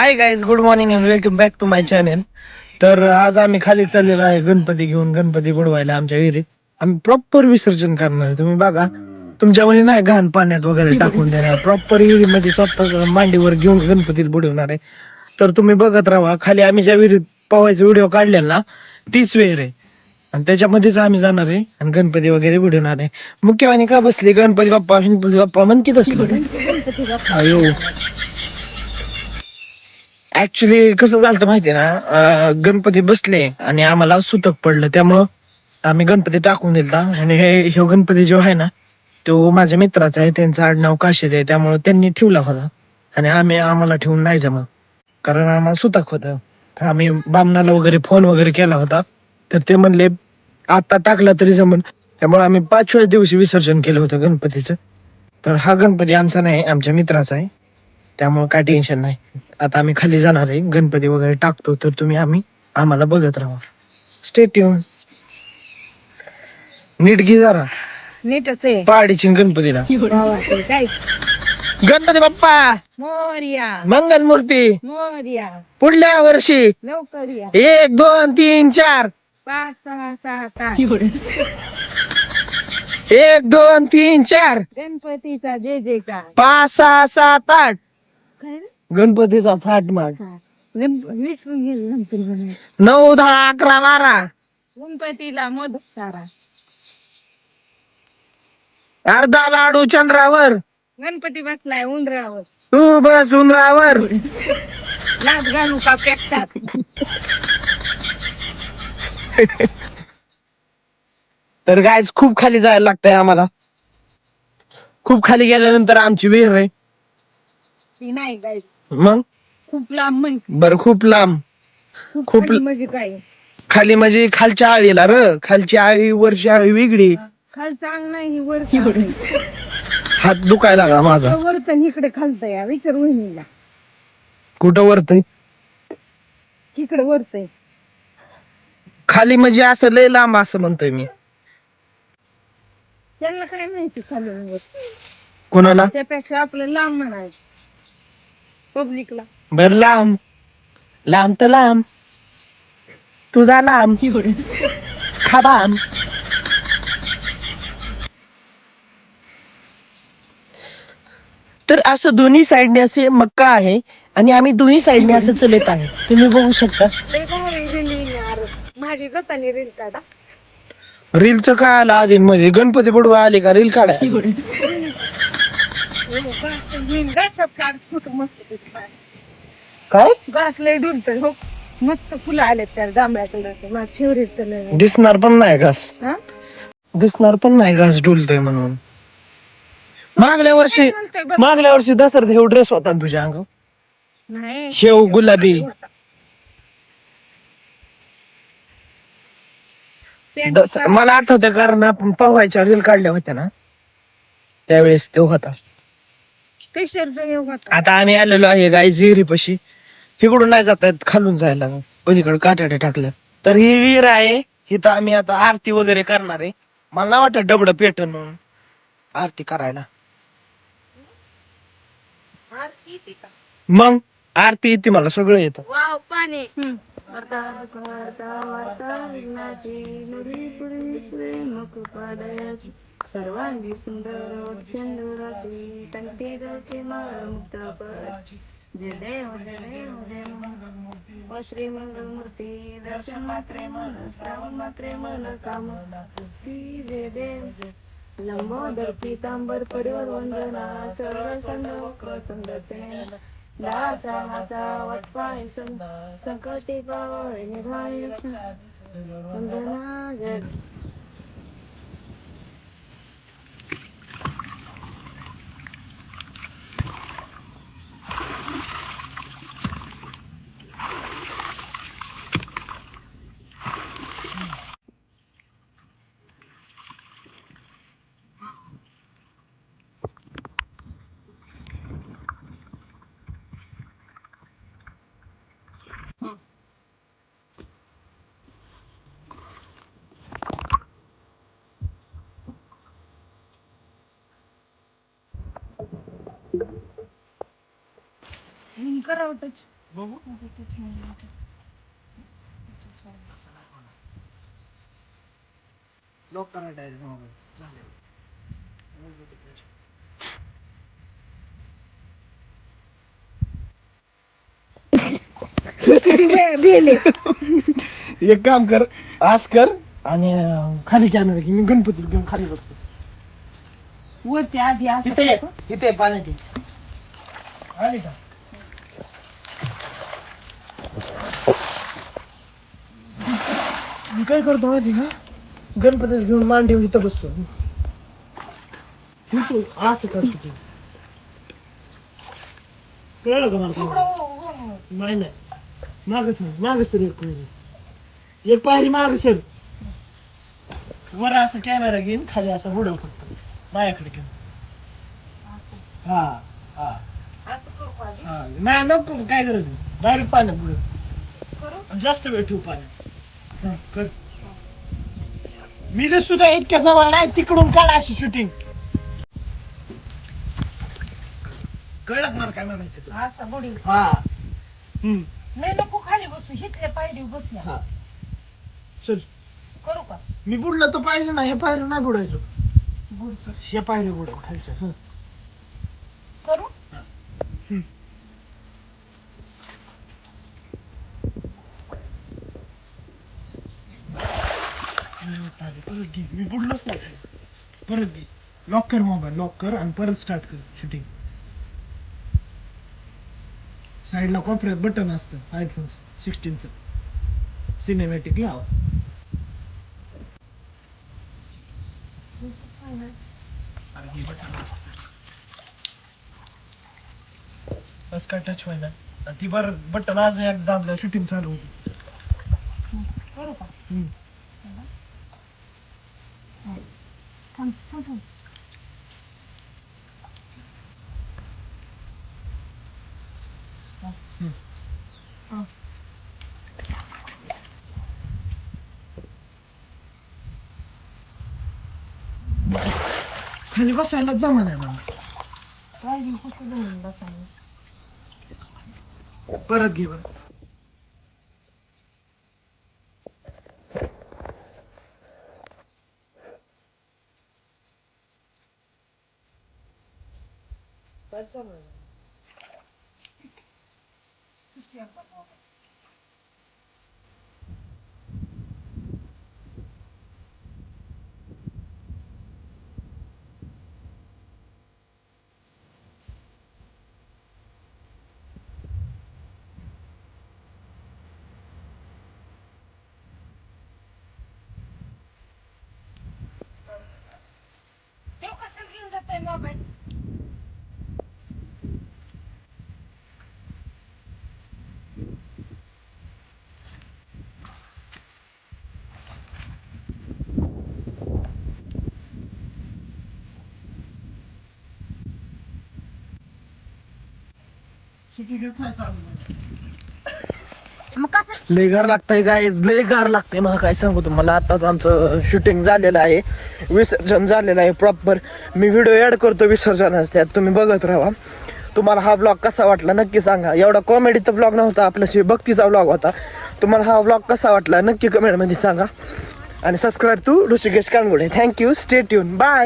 High guys, good morning and welcome back to my channel. तर आज आम्ही खाली चाललेलो आहे गणपती घेऊन, गणपती बुडवायला आमच्या विहिरीत. आम्ही प्रॉपर विसर्जन करणार आहे. तुम्ही बघा, तुमच्यामध्ये नाही घाण पाण्यात वगैरे टाकून देणार, प्रॉपर विहिरीमध्ये स्वतः मांडीवर घेऊन गणपती बुडवणार आहे. तर तुम्ही बघत राहा. खाली आम्ही ज्या विहिरीत पवायचा व्हिडिओ काढलेला ना, तीच विहीर आहे आणि त्याच्यामध्येच आम्ही जाणार आहे आणि गणपती वगैरे बुडवणार आहे. मुख्यवानी का बसली? गणपती बाप्पा गणपती बाप्पा म्हणत अयो. ऍक्च्युली कसं झालं माहितीये ना, गणपती बसले आणि आम्हाला सुतक पडलं, त्यामुळं आम्ही गणपती टाकून दिलता. आणि हे गणपती जो आहे ना, तो माझ्या मित्राचा आहे, त्यांचं आडनाव काशीद आहे, त्यामुळे त्यांनी ठेवला होता आणि आम्हाला ठेवून नाही जमत, कारण आम्हाला सुतक होतं. तर आम्ही बामणाला वगैरे फोन वगैरे केला होता, तर ते म्हणले आता टाकला तरी जमन. त्यामुळे आम्ही 5व्या दिवशी विसर्जन केलं होतं गणपतीचं. तर हा गणपती आमचा नाही, आमच्या मित्राचा आहे, त्यामुळे काय टेन्शन नाही. आता आम्ही खाली जाणार आहे, गणपती वगैरे टाकतो, तर तुम्ही आम्हाला बघत राहा. Stay tune. नीट घे जरा, नीटच आहे. पहाडीची गणपतीला. काय गणपती बाप्पा मोरया मंगल मूर्ती मोरया पुढल्या वर्षी लवकर या 1 2 3 4 5 6 7 8 1 2 3 4 गणपतीचा जय जयकार. 5 6 7 8 काय रे? गणपतीचा थाट माट. विसरून गेलो गणपती. 9 10 11 12 गणपतीला मोदक सारा. अर्धा लाडू चंद्रावर, गणपती बसलाय उंदरावर. तू बस उंदरावर. लाच घालू का पेटतात. तर गायज खूप खाली जायला लागतंय आम्हाला. खूप खाली गेल्यानंतर आमची विहीर आहे. ती नाही काय मग खूप लांब म्हण. बर, खूप लांब. खूप खाली म्हणजे काय खाली म्हणजे खालच्या आळीला खालची आळी वरची आळी वेगळी. खाल चांग नाही वर. हात दुखायला लागला माझा. वरत इकडे खालतय विचार वहिनीला. कुठं वरतय? इकडे वरतय खाली म्हणजे असं लय लांब असं म्हणतोय मी. त्यांना काय माहिती खाली. कोणाला? त्यापेक्षा आपलं लांब म्हणायचं पब्लिकला. बर, लांब लांब तर लांब, तुझा लांब खाबाम. तर असं दोन्ही साईडने असे मक्का आहे आणि आम्ही दोन्ही साईडने असं चलत आहे, तुम्ही बघू शकता. माझी जातानी रील काढा. रीलचं काय आलं आधी मध्ये? गणपती बुडवा आले का रील काढा? काय घास लय डुलतोय हो. मस्त फुलं आलेत त्या जांभळ्या कलरचे. माझं फेवरेट कलर. दिसणार पण नाही घास, दिसणार पण नाही घास डुलतोय म्हणून. मागल्या वर्षी दसऱ्यात हे ड्रेस होता ना तुझ्या अंगावर, नाही शेव गुलाबी. मला आठवतंय, कारण आपण पवायच्या रील काढल्या होत्या ना, त्यावेळेस तो होता. आता आम्ही आलेलो आहे गाईज विहिरीपाशी. इकडून नाही जात आहेत, खालून जायला पलीकडे काट्याटे टाकल्या. तर ही विहीर आहे, इथं आम्ही आता आरती वगैरे करणार आहे. मला नाही वाटत डबड पेटन म्हणून आरती करायला. मग आरती येते, मला सगळं येतं. वाव पाणी. सर्वांगी सुंदर चंद्राची कंठी जळके मुक्तापद. जय देव जय देव जय मंगल श्री मंगल मूर्ती. दर्शन मात्रे मन श्रावण मात्रे मन काम. जय देव लंबोदर पीतांबर परिवर वंदना. सर्व संड वक्रतुंड दासा माझा वटपाय संकटी पावळे निभाय वंदना. जय करावटच. बघू लॉक करा डायरेक्ट मोबाईल भेले एक काम कर आज कर आणि खाली कॅमेरा घे मी गणपती घेऊन खाली बघतो वरती आधी असं इथे ये, इथे ये, पाण्यात ये. आली का मी काय करतो माहिती का गणपती घेऊन मांडीवर इथं बसतो तू असं कर shooting. कळलं का मला नाही नाही माग सर एक पायरी माग सर वर असं कॅमेरा घेऊन खाली असं उडव फक्त माझ्याकडे घेऊन हा हा असं करू का आधी? हा नाही नको काय गरज नाही डायरेक्ट पाण्यात बुडव करू जास्त वेळ ठेवू पाण्यात हा, कर मी जर सुद्धा इतक्या जवळ नाही तिकडून काढ अशी शूटिंग कळलं मला काय म्हणायचं तुला? असं बुडी हा नाही नको खाली बसू हिथल्या पायरी बसूया हा चल करू का मी बुडलं तर पाहिजे ना हे पायरी नाही बुडायचो बुडचं हे पायरी बुडव खालच्या हं. करू परत घे मी बुडलोच नाही परत घे लॉक कर मोबाईल लॉक कर आणि परत स्टार्ट कर शूटिंग साईडला कोपऱ्यात बटन असतं आयफोन 16चं सिनेमॅटिक लाव अरे हे बटन असतं बस काय टच व्हायला आणि ती बरं बटन अजून एकदा दाबलं शूटिंग चालू होती करू का हम्म. थांब थांब थांब खाली बसायला जमा नाही मला पायरी कसं जमून बसायला परत घे बरं काय जमलं तो कसं घेऊन जातोय मोबाईल मग कसं लय गार लागतंय गाईज लय गार लागतंय मला काय सांगू तुम्हाला आताच आमचं शूटिंग झालेलं आहे विसर्जन झालेलं आहे प्रॉपर मी व्हिडिओ ऍड करतो विसर्जनास त्यात तुम्ही बघत राहा तुम्हाला हा ब्लॉग कसा वाटला नक्की सांगा एवढा कॉमेडीचा ब्लॉग नव्हता आपल्याशी भक्तीचा ब्लॉग होता तुम्हाला हा ब्लॉग कसा वाटला नक्की कमेंटमध्ये सांगा आणि subscribe to Rushikesh Kangude thank you stay tune bye